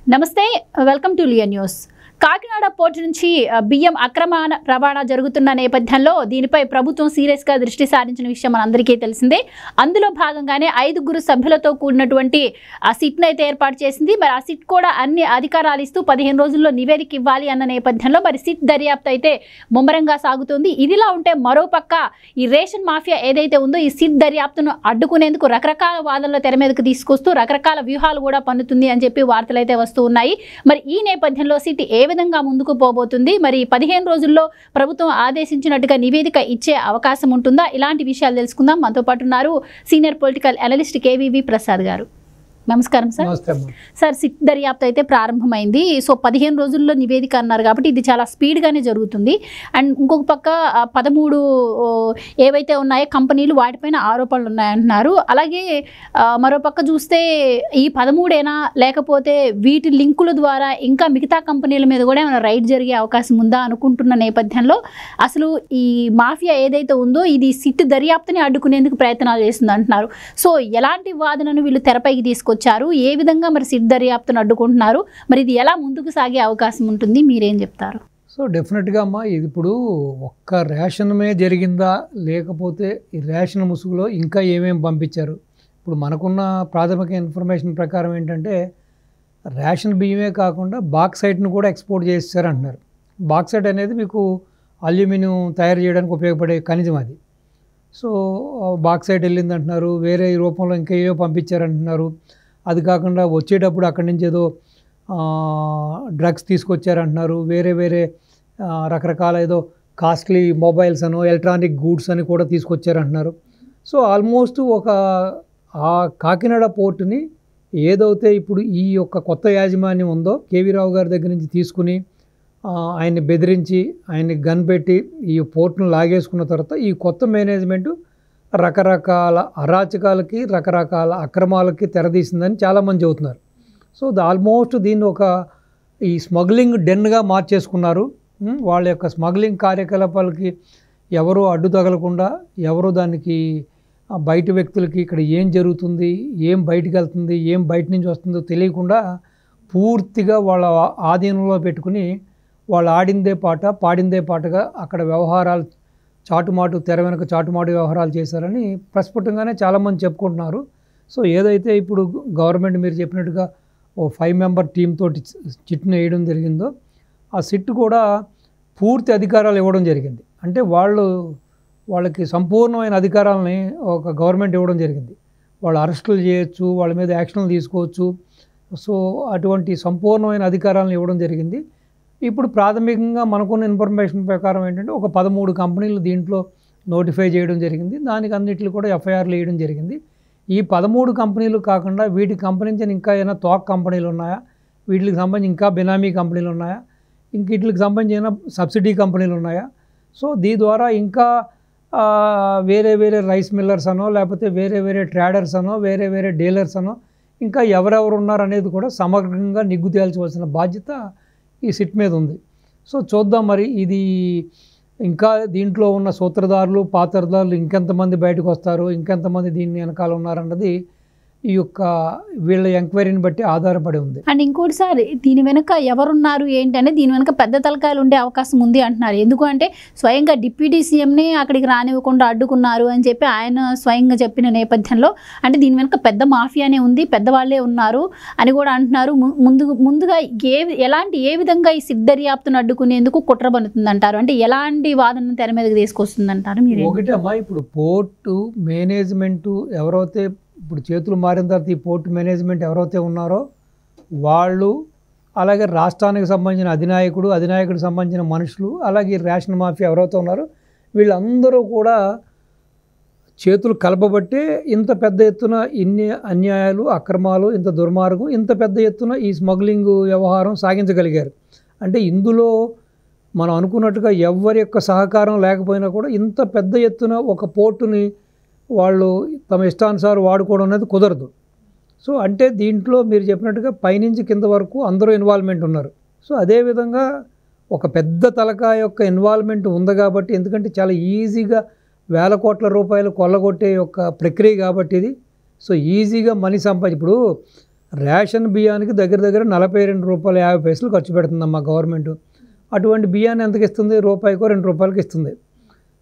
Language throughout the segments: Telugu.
నమస్తే, welcome to Leo news. Kakinada port నుంచి బియ్యం అక్రమ రవాణా జరుగుతున్న నేపథ్యంలో దీనిపై ప్రభుత్వం సీరియస్గా దృష్టి సారించిన విషయం మనందరికీ తెలిసిందే. అందులో భాగంగానే 5 సభ్యులతో కూడినటువంటి ఆ సిట్ను అయితే ఏర్పాటు చేసింది. మరి ఆ సిట్ కూడా అన్ని అధికారాలు ఇస్తూ 15 రోజుల్లో నివేదిక ఇవ్వాలి అన్న నేపథ్యంలో మరి సిట్ దర్యాప్తు అయితే ముమ్మరంగా సాగుతోంది. ఇదిలా ఉంటే మరోపక్క ఈ రేషన్ మాఫియా ఏదైతే ఉందో ఈ సిట్ దర్యాప్తును అడ్డుకునేందుకు రకరకాల వాదనలు తెర మీదకు తీసుకొస్తూ రకరకాల వ్యూహాలు కూడా పన్నుతుంది అని చెప్పి వార్తలు అయితే వస్తూ ఉన్నాయి. మరి ఈ నేపథ్యంలో సిట్ ఏ విధంగా ముందుకు పోబోతుంది, మరి 15 రోజుల్లో ప్రభుత్వం ఆదేశించినట్టుగా నివేదిక ఇచ్చే అవకాశం ఉంటుందా? ఇలాంటి విషయాలు తెలుసుకుందాం. మనతో పాటు ఉన్నారు senior political analyst KVV Prasad గారు. నమస్కారం సార్. సార్, సిట్ దర్యాప్తు అయితే ప్రారంభమైంది. సో 15 రోజుల్లో నివేదిక అన్నారు కాబట్టి ఇది చాలా స్పీడ్గానే జరుగుతుంది. అండ్ ఇంకొక పక్క 13 ఏవైతే ఉన్నాయో కంపెనీలు వాటిపైన ఆరోపణలు ఉన్నాయంటున్నారు. అలాగే మరోపక్క చూస్తే ఈ 13ఏనా లేకపోతే వీటి లింకుల ద్వారా ఇంకా మిగతా కంపెనీల మీద కూడా ఏమైనా రైడ్ జరిగే అవకాశం ఉందా అనుకుంటున్న నేపథ్యంలో అసలు ఈ మాఫియా ఏదైతే ఉందో ఇది సిట్ దర్యాప్తుని అడ్డుకునేందుకు ప్రయత్నాలు చేస్తుంది అంటున్నారు. సో ఎలాంటి వాదనను వీళ్ళు తెరపైకి తీసుకొచ్చారు, ఏ విధంగా మరి సిట్ దర్యాప్తును అడ్డుకుంటున్నారు, మరి ఇది ఎలా ముందుకు సాగే అవకాశం ఉంటుంది, మీరేం చెప్తారు? సో డెఫినెట్గా అమ్మా, ఇది ఇప్పుడు ఒక్క రేషన్మే జరిగిందా లేకపోతే ఈ రేషన్ ముసుగులో ఇంకా ఏమేమి పంపించారు? ఇప్పుడు మనకున్న ప్రాథమిక ఇన్ఫర్మేషన్ ప్రకారం ఏంటంటే రేషన్ బియ్యమే కాకుండా బాక్సైట్ను కూడా ఎక్స్పోర్ట్ చేస్తారు అంటున్నారు. బాక్సైట్ అనేది మీకు అల్యూమినియం తయారు చేయడానికి ఉపయోగపడే ఖనిజం అది. సో బాక్సైట్ వెళ్ళింది అంటున్నారు, వేరే రూపంలో ఇంకా ఏవో పంపించారంటున్నారు. అది కాకుండా వచ్చేటప్పుడు అక్కడి నుంచి ఏదో డ్రగ్స్ తీసుకొచ్చారంటున్నారు. వేరే వేరే రకరకాల ఏదో కాస్ట్లీ మొబైల్స్ అనో ఎలక్ట్రానిక్ గూడ్స్ అని కూడా తీసుకొచ్చారంటున్నారు. సో ఆల్మోస్ట్ ఆ కాకినాడ పోర్టుని ఏదైతే ఇప్పుడు ఈ యొక్క కొత్త యాజమాన్యం ఉందో కేవీ రావు గారి దగ్గర నుంచి తీసుకుని ఆయన్ని బెదిరించి ఆయన్ని గన్ పెట్టి ఈ పోర్టును లాగేసుకున్న తర్వాత ఈ కొత్త మేనేజ్మెంటు రకరకాల అరాచకాలకి రకరకాల అక్రమాలకి తెరదీసిందని చాలామంది చెబుతున్నారు. సో ఆల్మోస్ట్ దీన్ని ఈ స్మగ్లింగ్ డెన్గా మార్చేసుకున్నారు. వాళ్ళ యొక్క స్మగ్లింగ్ కార్యకలాపాలకి ఎవరూ అడ్డు తగలకుండా, ఎవరు దానికి బయట వ్యక్తులకి ఇక్కడ ఏం జరుగుతుంది, ఏం బయటికి వెళ్తుంది, ఏం బయట నుంచి వస్తుందో తెలియకుండా పూర్తిగా వాళ్ళ ఆధీనంలో పెట్టుకుని వాళ్ళు ఆడిందే పాట పాడిందే పాటగా అక్కడ వ్యవహారాలు చాటుమాటు తెర వెనక చాటుమాటు వ్యవహారాలు చేశారని ప్రస్ఫుటంగానే చాలామంది చెప్పుకుంటున్నారు. సో ఏదైతే ఇప్పుడు గవర్నమెంట్ మీరు చెప్పినట్టుగా 5 మెంబర్ టీంతో సిట్ను వేయడం జరిగిందో ఆ సిట్ కూడా పూర్తి అధికారాలు ఇవ్వడం జరిగింది. అంటే వాళ్ళకి సంపూర్ణమైన అధికారాలని ఒక గవర్నమెంట్ ఇవ్వడం జరిగింది. వాళ్ళు అరెస్టులు చేయొచ్చు, వాళ్ళ మీద యాక్షన్లు తీసుకోవచ్చు. సో అటువంటి సంపూర్ణమైన అధికారాలను ఇవ్వడం జరిగింది. ఇప్పుడు ప్రాథమికంగా మనకున్న ఇన్ఫర్మేషన్ ప్రకారం ఏంటంటే ఒక 13 కంపెనీలు దీంట్లో నోటిఫై చేయడం జరిగింది. దానికి అన్నింటిలో కూడా ఎఫ్ఐఆర్లు వేయడం జరిగింది. ఈ 13 కంపెనీలు కాకుండా వీటికి సంబంధించిన ఇంకా ఏమైనా తోక కంపెనీలు ఉన్నాయా, వీటికి సంబంధించి ఇంకా బినామీ కంపెనీలు ఉన్నాయా, ఇంక వీటికి సంబంధించిన సబ్సిడీ కంపెనీలు ఉన్నాయా? సో దీని ద్వారా ఇంకా వేరే వేరే రైస్ మిల్లర్స్ అనో లేకపోతే వేరే వేరే ట్రేడర్స్ అనో వేరే వేరే డీలర్స్ అనో ఇంకా ఎవరెవరు ఉన్నారనేది కూడా సమగ్రంగా నిగ్గు తేల్చవలసిన బాధ్యత ఈ సిట్ మీద ఉంది. సో చూద్దాం మరి ఇది ఇంకా దీంట్లో ఉన్న సూత్రధారులు పాత్రధారులు ఇంకెంతమంది బయటకు వస్తారు, ఇంకెంతమంది దీన్ని వెనకాల ఉన్నారన్నది ఈ యొక్క వీళ్ళ ఎంక్వైరీని బట్టి ఆధారపడి ఉంది. అండ్ ఇంకోటి సార్, దీని వెనుక ఎవరున్నారు ఏంటనే దీని వెనుక పెద్ద తలకాయలు ఉండే అవకాశం ఉంది అంటున్నారు. ఎందుకంటే స్వయంగా డిప్యూటీ సీఎంని అక్కడికి రానివ్వకుండా అడ్డుకున్నారు అని చెప్పి ఆయన స్వయంగా చెప్పిన నేపథ్యంలో అంటే దీని వెనుక పెద్ద మాఫియానే ఉంది, పెద్దవాళ్లే ఉన్నారు అని కూడా అంటున్నారు. ముందుగా ఏ విధంగా ఈ సిట్ దర్యాప్తును అడ్డుకునేందుకు కుట్ర పన్నుతుంది అంటారు? అంటే ఎలాంటి వాదనను తెర మీదకి తీసుకొస్తుంది అంటారు మీరు? ఒకటి అమ్మా, ఇప్పుడు పోర్టు మేనేజ్మెంటు ఎవరైతే ఇప్పుడు చేతులు మారిన తర్వాత ఈ పోర్టు మేనేజ్మెంట్ ఎవరైతే ఉన్నారో వాళ్ళు, అలాగే రాష్ట్రానికి సంబంధించిన అధినాయకుడికి సంబంధించిన మనుషులు, అలాగే రేషన్ మాఫియా ఎవరైతే ఉన్నారో వీళ్ళందరూ కూడా చేతులు కలపబట్టే ఇంత పెద్ద ఎత్తున ఇన్ని అన్యాయాలు అక్రమాలు, ఇంత దుర్మార్గం, ఇంత పెద్ద ఎత్తున ఈ స్మగ్లింగ్ వ్యవహారం సాగించగలిగారు. అంటే ఇందులో మనం అనుకున్నట్టుగా ఎవరి యొక్క సహకారం లేకపోయినా కూడా ఇంత పెద్ద ఎత్తున ఒక పోర్టుని వాళ్ళు తమ ఇష్టానుసారం వాడుకోవడం అనేది కుదరదు. సో అంటే దీంట్లో మీరు చెప్పినట్టుగా పైనుంచి కింద వరకు అందరూ ఇన్వాల్వ్మెంట్ ఉన్నారు. సో అదేవిధంగా ఒక పెద్ద తలకాయ యొక్క ఇన్వాల్వ్మెంట్ ఉంది కాబట్టి, ఎందుకంటే చాలా ఈజీగా వేల కోట్ల రూపాయలు కొల్లగొట్టే యొక్క ప్రక్రియ కాబట్టి ఇది. సో ఈజీగా మనీ ఇప్పుడు రేషన్ బియ్యానికి దగ్గర దగ్గర 42 రూపాయలు 50 పైసలు ఖర్చు పెడుతుందమ్మా గవర్నమెంట్. అటువంటి బియ్యాన్ని ఎంతకి ఇస్తుంది? రూపాయికో 2 రూపాయలకి ఇస్తుంది.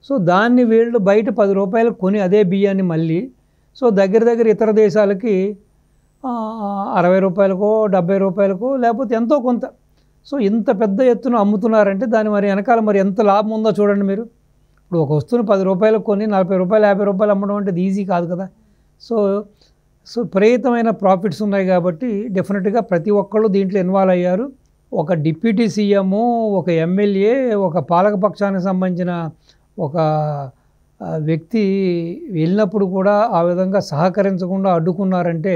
సో దాన్ని వీళ్ళు బయట 10 రూపాయలకు కొని అదే బియ్యాన్ని మళ్ళీ సో దగ్గర దగ్గర ఇతర దేశాలకి 60 రూపాయలకో 70 రూపాయలకో లేకపోతే ఎంతో కొంత సో ఇంత పెద్ద ఎత్తున అమ్ముతున్నారంటే దాని మరి వెనకాల మరి ఎంత లాభం ఉందో చూడండి మీరు. ఇప్పుడు ఒక వస్తువుని 10 రూపాయలకు కొని 40 రూపాయలు 50 రూపాయలు అమ్మడం అంటే ఇది ఈజీ కాదు కదా. సో విపరీతమైన ప్రాఫిట్స్ ఉన్నాయి కాబట్టి డెఫినెట్గా ప్రతి ఒక్కళ్ళు దీంట్లో ఇన్వాల్వ్ అయ్యారు. ఒక డిప్యూటీ సీఎం, ఒక ఎమ్మెల్యే, ఒక పాలకపక్షానికి సంబంధించిన ఒక వ్యక్తి వెళ్ళినప్పుడు కూడా ఆ విధంగా సహకరించకుండా అడ్డుకున్నారంటే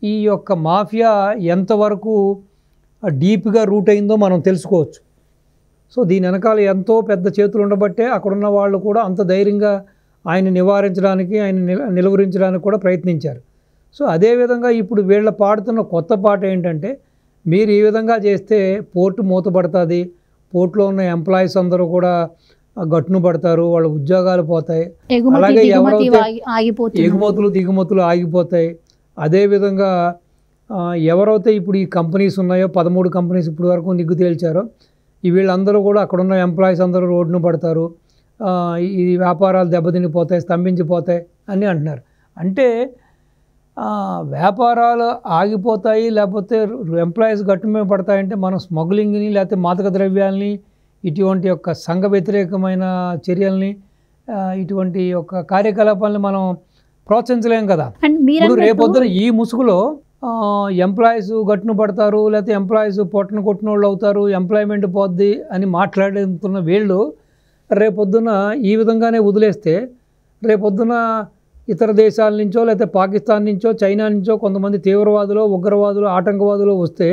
ఈ యొక్క మాఫియా ఎంతవరకు డీప్గా రూట్ అయిందో మనం తెలుసుకోవచ్చు. సో దీని వెనకాల ఎంతో పెద్ద చేతులు ఉండబట్టే అక్కడున్న వాళ్ళు కూడా అంత ధైర్యంగా ఆయన నివారించడానికి, ఆయన నిలువరించడానికి కూడా ప్రయత్నించారు. సో అదేవిధంగా ఇప్పుడు వీళ్ళ పాడుతున్న కొత్త పాట ఏంటంటే మీరు ఈ విధంగా చేస్తే పోర్టు మూతపడుతుంది, పోర్టులో ఉన్న ఎంప్లాయీస్ అందరూ కూడా గట్టును పడతారు, వాళ్ళ ఉద్యోగాలు పోతాయి, అలాగే ఎవరైతే ఎగుమతులు దిగుమతులు ఆగిపోతాయి. అదేవిధంగా ఎవరైతే ఇప్పుడు ఈ కంపెనీస్ ఉన్నాయో 13 కంపెనీస్ ఇప్పుడు వరకు నిగ్గు తేల్చారో వీళ్ళందరూ కూడా అక్కడున్న ఎంప్లాయీస్ అందరూ రోడ్డును పడతారు, ఈ వ్యాపారాలు దెబ్బతినిపోతాయి, స్తంభించిపోతాయి అని అంటున్నారు. అంటే వ్యాపారాలు ఆగిపోతాయి లేకపోతే ఎంప్లాయీస్ గట్టు మీద పడతాయంటే మనం స్మగ్లింగ్ని లేకపోతే మాదక ద్రవ్యాలని ఇటువంటి యొక్క సంఘ వ్యతిరేకమైన చర్యల్ని ఇటువంటి యొక్క కార్యకలాపాలని మనం ప్రోత్సహించలేం కదా. ఇప్పుడు రేపొద్దున ఈ ముసుగులో ఎంప్లాయీస్ గట్టును పడతారు లేకపోతే ఎంప్లాయీస్ పొట్టను కొట్టిన వాళ్ళు అవుతారు, ఎంప్లాయ్మెంట్ పోద్ది అని మాట్లాడుతున్న వీళ్ళు రేపొద్దున ఈ విధంగానే వదిలేస్తే రేపొద్దున ఇతర దేశాల నుంచో లేకపోతే పాకిస్తాన్ నుంచో చైనా నుంచో కొంతమంది తీవ్రవాదులు, ఉగ్రవాదులు, ఆటంకవాదులు వస్తే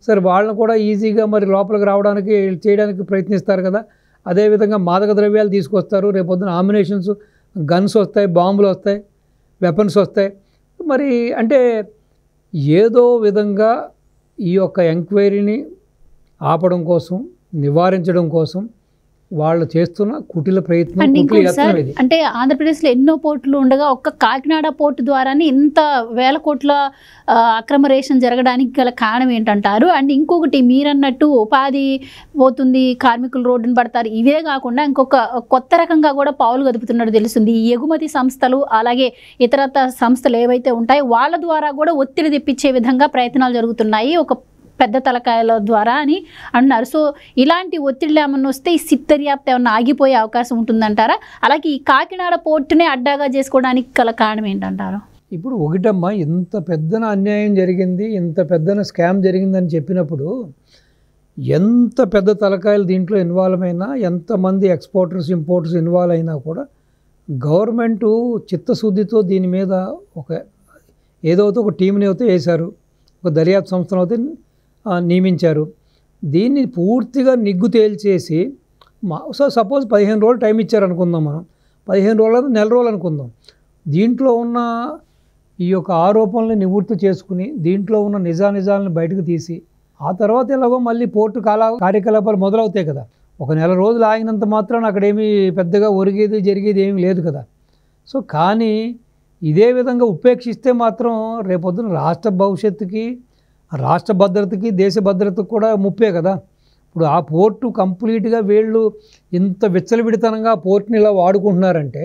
సరే వాళ్ళని కూడా ఈజీగా మరి లోపలికి రావడానికి చేయడానికి ప్రయత్నిస్తారు కదా. అదేవిధంగా మాదక ద్రవ్యాలు తీసుకొస్తారు, రేపొద్దున ఆమినేషన్స్, గన్స్ వస్తాయి, బాంబులు వస్తాయి, వెపన్స్ వస్తాయి. మరి అంటే ఏదో విధంగా ఈ యొక్క ఎంక్వైరీని ఆపడం కోసం, నివారించడం కోసం వాళ్ళు చేస్తున్న కుటిల ప్రయత్నం. అంటే ఆంధ్రప్రదేశ్లో ఎన్నో పోర్టులు ఉండగా ఒక్క కాకినాడ పోర్టు ద్వారానే ఇంత వేల కోట్ల అక్రమ రేషన్ జరగడానికి గల కారణం ఏంటంటారు? అండ్ ఇంకొకటి మీరన్నట్టు ఉపాధి పోతుంది, కార్మికులు రోడ్డును పడతారు, ఇవే కాకుండా ఇంకొక కొత్త రకంగా కూడా పావులు గదుపుతున్నట్టు తెలుస్తుంది. ఈ ఎగుమతి సంస్థలు అలాగే ఇతర సంస్థలు ఏవైతే ఉంటాయో వాళ్ళ ద్వారా కూడా ఒత్తిడి తెప్పించే విధంగా ప్రయత్నాలు జరుగుతున్నాయి ఒక పెద్ద తలకాయల ద్వారా అని అన్నారు. సో ఇలాంటి ఒత్తిడిలు ఏమన్నా వస్తే ఈ సిట్ దర్యాప్తు ఏమన్నా ఆగిపోయే అవకాశం ఉంటుందంటారా? అలాగే ఈ కాకినాడ పోర్టునే అడ్డాగా చేసుకోవడానికి గల కారణం ఏంటంటారు? ఇప్పుడు ఒకటమ్మా, ఇంత పెద్దన అన్యాయం జరిగింది, ఇంత పెద్దన స్కామ్ జరిగిందని చెప్పినప్పుడు ఎంత పెద్ద తలకాయలు దీంట్లో ఇన్వాల్వ్ అయినా, ఎంతమంది ఎక్స్పోర్టర్స్ ఇంపోర్టర్స్ ఇన్వాల్వ్ అయినా కూడా గవర్నమెంటు చిత్తశుద్ధితో దీని మీద ఏదైతే ఒక టీంని అయితే వేశారు, ఒక దర్యాప్తు సంస్థను అయితే నియమించారు. దీన్ని పూర్తిగా నిగ్గు తేల్చేసి సపోజ్ 15 రోజులు టైం ఇచ్చారనుకుందాం, మనం 15 రోజులు నెల రోజులు అనుకుందాం. దీంట్లో ఉన్న ఈ యొక్క ఆరోపణల్ని నివృత్తి చేసుకుని దీంట్లో ఉన్న నిజానిజాలను బయటకు తీసి ఆ తర్వాత ఎలాగో మళ్ళీ పోర్టు కార్యకలాపాలు మొదలవుతాయి కదా. ఒక నెల రోజులు ఆగినంత మాత్రాన అక్కడేమీ పెద్దగా ఒరిగేది జరిగేది ఏమీ లేదు కదా. సో కానీ ఇదే విధంగా ఉపేక్షిస్తే మాత్రం రేపొద్దున రాష్ట్ర భవిష్యత్తుకి, రాష్ట్ర భద్రతకి, దేశ భద్రతకు కూడా ముప్పే కదా. ఇప్పుడు ఆ పోర్టు కంప్లీట్గా వీళ్ళు ఇంత విచ్చలవిడితనంగా పోర్టుని ఇలా వాడుకుంటున్నారంటే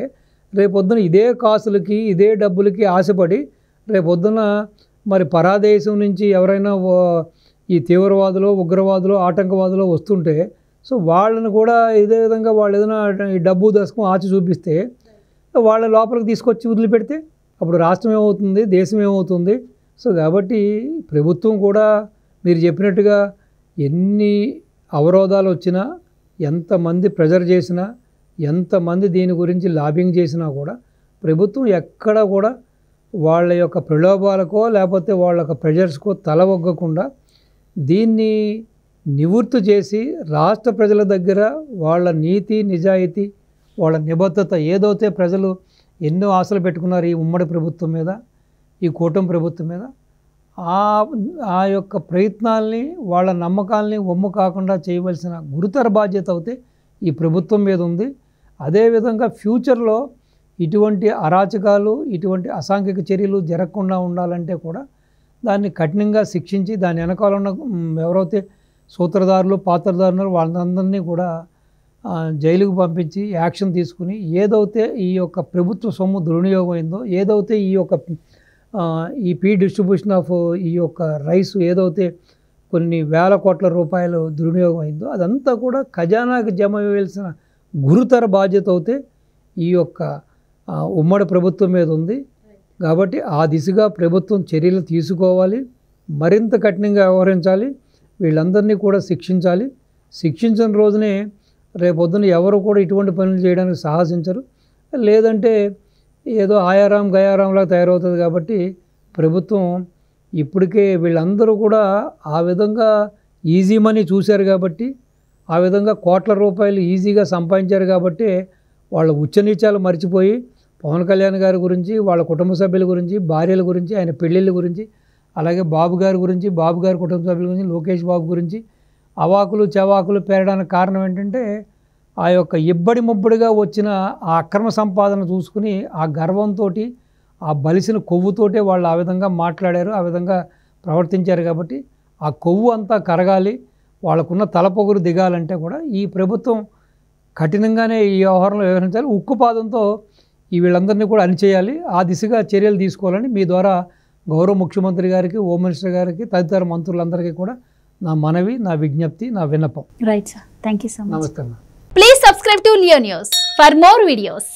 రేపొద్దున ఇదే కాసులకి, ఇదే డబ్బులకి ఆశపడి రేపొద్దున మరి పరాదేశం నుంచి ఎవరైనా ఈ తీవ్రవాదులు, ఉగ్రవాదులు, ఆటంకవాదులు వస్తుంటే సో వాళ్ళని కూడా ఇదే విధంగా వాళ్ళు ఏదైనా ఈ డబ్బు దశకం ఆచి చూపిస్తే వాళ్ళ లోపలికి తీసుకొచ్చి వదిలిపెడితే అప్పుడు రాష్ట్రం ఏమవుతుంది, దేశం ఏమవుతుంది? సో కాబట్టి ప్రభుత్వం కూడా మీరు చెప్పినట్టుగా ఎన్ని అవరోధాలు వచ్చినా, ఎంతమంది ప్రెజర్ చేసినా, ఎంతమంది దీని గురించి లాబింగ్ చేసినా కూడా ప్రభుత్వం ఎక్కడ కూడా వాళ్ళ యొక్క ప్రలోభాలకో లేకపోతే వాళ్ళ యొక్క ప్రెజర్స్కో తల ఒగ్గకుండా దీన్ని నివృత్తి చేసి రాష్ట్ర ప్రజల దగ్గర వాళ్ళ నీతి, నిజాయితీ, వాళ్ళ నిబద్ధత ఏదైతే ప్రజలు ఎన్నో ఆశలు పెట్టుకున్నారు ఈ ఉమ్మడి ప్రభుత్వం మీద, ఈ కూటమి ప్రభుత్వం మీద, ఆ యొక్క ప్రయత్నాల్ని, వాళ్ళ నమ్మకాల్ని ఒమ్ము కాకుండా చేయవలసిన గురుతర బాధ్యత అయితే ఈ ప్రభుత్వం మీద ఉంది. అదేవిధంగా ఫ్యూచర్లో ఇటువంటి అరాచకాలు, ఇటువంటి అసాంఘిక చర్యలు జరగకుండా ఉండాలంటే కూడా దాన్ని కఠినంగా శిక్షించి దాని వెనకాల ఉన్న ఎవరైతే సూత్రధారులు పాత్రధారులు వాళ్ళందరినీ కూడా జైలుకు పంపించి యాక్షన్ తీసుకుని ఏదైతే ఈ యొక్క ప్రభుత్వ సొమ్ము దుర్వినియోగం అయిందో, ఏదైతే ఈ యొక్క ఈ డిస్ట్రిబ్యూషన్ ఆఫ్ ఈ యొక్క రైస్ ఏదైతే కొన్ని వేల కోట్ల రూపాయలు దుర్వినియోగం అయిందో అదంతా కూడా ఖజానాకి జమ వేయాల్సిన గురుతర బాధ్యత అయితే ఈ యొక్క ఉమ్మడి ప్రభుత్వం మీద ఉంది. కాబట్టి ఆ దిశగా ప్రభుత్వం చర్యలు తీసుకోవాలి, మరింత కఠినంగా వ్యవహరించాలి, వీళ్ళందరినీ కూడా శిక్షించాలి. శిక్షించిన రోజునే రేపొద్దున ఎవరు కూడా ఇటువంటి పనులు చేయడానికి సాహసించరు. లేదంటే ఏదో ఆయారాం గయారాంలా తయారవుతుంది. కాబట్టి ప్రభుత్వం ఇప్పటికే వీళ్ళందరూ కూడా ఆ విధంగా ఈజీ మనీ చూశారు కాబట్టి, ఆ విధంగా కోట్ల రూపాయలు ఈజీగా సంపాదించారు కాబట్టి వాళ్ళ ఉచ్చనీచాలు మర్చిపోయి పవన్ కళ్యాణ్ గారి గురించి, వాళ్ళ కుటుంబ సభ్యుల గురించి, భార్యల గురించి, ఆయన పెళ్ళిళ్ళ గురించి, అలాగే బాబు గారి గురించి, బాబు గారి కుటుంబ సభ్యుల గురించి, లోకేష్ బాబు గురించి అవాకులు చవాకులు పేరడానికి కారణం ఏంటంటే ఆ యొక్క ఇబ్బడి ముబ్బడిగా వచ్చిన ఆ అక్రమ సంపాదన చూసుకుని ఆ గర్వంతో, ఆ బలిసిన కొవ్వుతోటే వాళ్ళు ఆ విధంగా మాట్లాడారు, ఆ విధంగా ప్రవర్తించారు. కాబట్టి ఆ కొవ్వు అంతా కరగాలి, వాళ్ళకున్న తలపొగురు దిగాలంటే కూడా ఈ ప్రభుత్వం కఠినంగానే ఈ వ్యవహారంలో వ్యవహరించాలి. ఉక్కుపాదంతో ఈ వీళ్ళందరినీ కూడా అణిచేయాలి. ఆ దిశగా చర్యలు తీసుకోవాలని మీ ద్వారా గౌరవ ముఖ్యమంత్రి గారికి, హోమ్ మినిస్టర్ గారికి, తదితర మంత్రులందరికీ కూడా నా మనవి, నా విజ్ఞప్తి, నా విన్నపం. Right sir, thank you so much. నమస్తే. Please subscribe to Leo news for more videos.